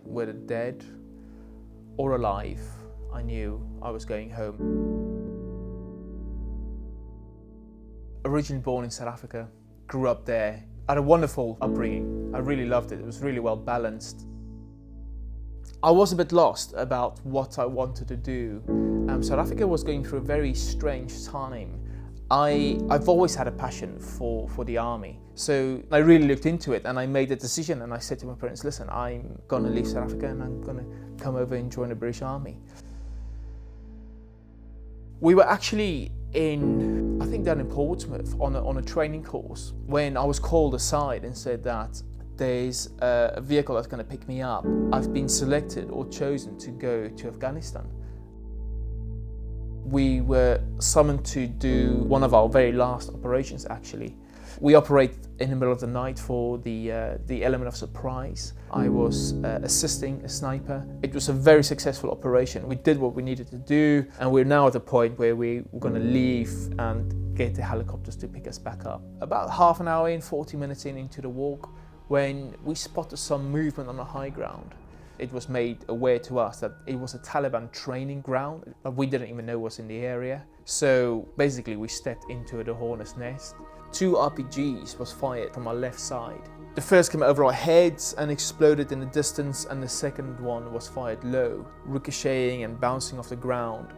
Whether dead or alive, I knew I was going home. Originally born in South Africa, grew up there, had a wonderful upbringing. I really loved it. It was really well balanced. I was a bit lost about what I wanted to do. South Africa was going through a very strange time. I've always had a passion for the army. So I really looked into it and I made a decision and I said to my parents, listen, I'm going to leave South Africa and I'm going to come over and join the British Army. We were actually I think down in Portsmouth on a training course when I was called aside and said that there's a vehicle that's going to pick me up. I've been selected or chosen to go to Afghanistan. We were summoned to do one of our very last operations actually. We operate in the middle of the night for the element of surprise. I was assisting a sniper. It was a very successful operation. We did what we needed to do and we're now at the point where we were going to leave and get the helicopters to pick us back up. About half an hour in, 40 minutes into the walk, when we spotted some movement on the high ground. It was made aware to us that it was a Taliban training ground that we didn't even know was in the area. So basically we stepped into the hornet's nest. 2 RPGs was fired from our left side. The first came over our heads and exploded in the distance, and the second one was fired low, ricocheting and bouncing off the ground.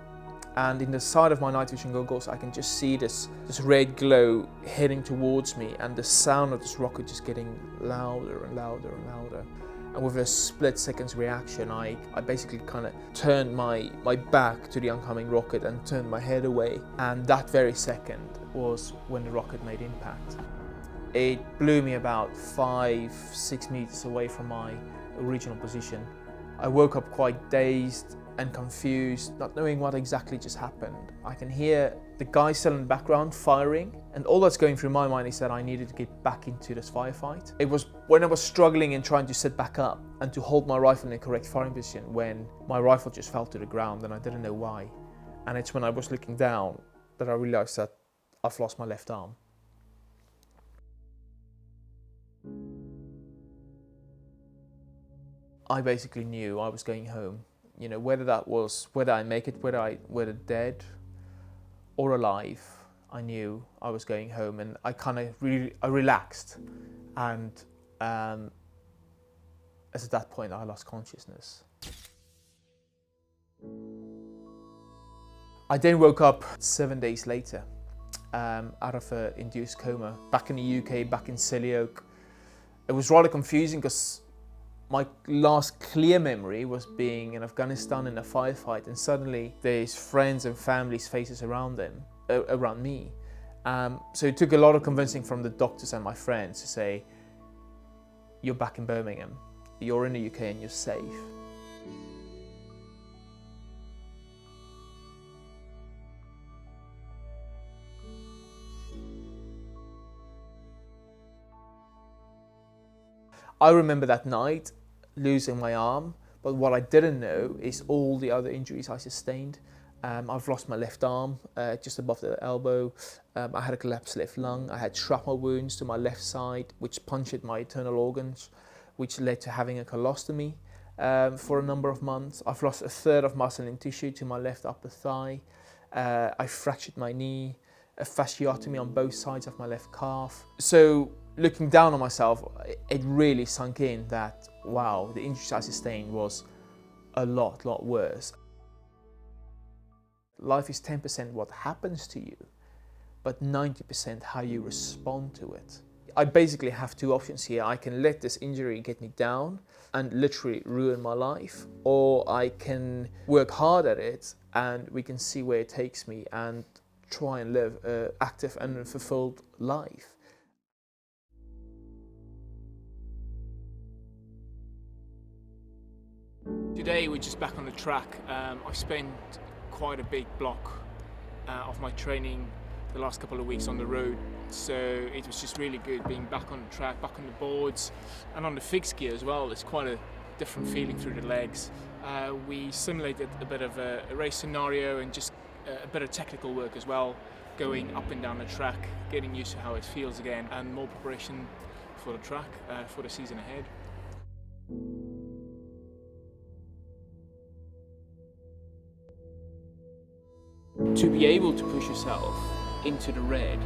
And in the side of my night vision goggles, I can just see this red glow heading towards me, and the sound of this rocket just getting louder and louder and louder. And with a split second's reaction, I basically kind of turned my back to the oncoming rocket and turned my head away. And that very second was when the rocket made impact. It blew me about 5-6 meters away from my original position. I woke up quite dazed and confused, not knowing what exactly just happened. I can hear the guy still in the background firing, and all that's going through my mind is that I needed to get back into this firefight. It was when I was struggling and trying to sit back up and to hold my rifle in the correct firing position when my rifle just fell to the ground and I didn't know why. And it's when I was looking down that I realized that I've lost my left arm. I basically knew I was going home. You know, whether I make it, whether dead or alive, I knew I was going home, and I kind of I relaxed, and as at that point I lost consciousness. I then woke up 7 days later out of an induced coma, back in the UK, back in Selly Oak. It was rather confusing because my last clear memory was being in Afghanistan in a firefight, and suddenly there's friends and family's faces around me. So it took a lot of convincing from the doctors and my friends to say, you're back in Birmingham, you're in the UK and you're safe. I remember that night losing my arm, but what I didn't know is all the other injuries I sustained. I've lost my left arm, just above the elbow. I had a collapsed left lung. I had shrapnel wounds to my left side, which punctured my internal organs, which led to having a colostomy for a number of months. I've lost 1/3 of muscle and tissue to my left upper thigh. I fractured my knee, a fasciotomy on both sides of my left calf. So looking down on myself, it really sunk in that, wow, the injuries I sustained was a lot worse. Life is 10% what happens to you, but 90% how you respond to it. I basically have 2 options here. I can let this injury get me down and literally ruin my life, or I can work hard at it and we can see where it takes me and try and live an active and fulfilled life. Today we're just back on the track. I've spent quite a big block of my training the last couple of weeks on the road, so it was just really good being back on the track, back on the boards and on the fixed gear as well. It's quite a different feeling through the legs. We simulated a bit of a race scenario and just a bit of technical work as well, going up and down the track, getting used to how it feels again, and more preparation for the track for the season ahead. To be able to push yourself into the red,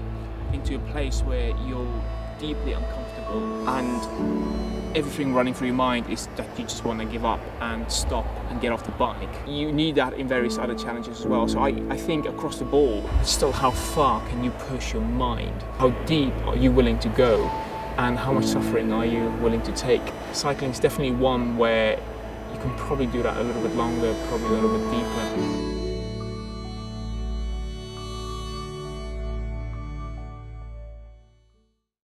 into a place where you're deeply uncomfortable and everything running through your mind is that you just want to give up and stop and get off the bike. You need that in various other challenges as well. So I think across the board, it's still how far can you push your mind? How deep are you willing to go? And how much suffering are you willing to take? Cycling is definitely one where you can probably do that a little bit longer, probably a little bit deeper.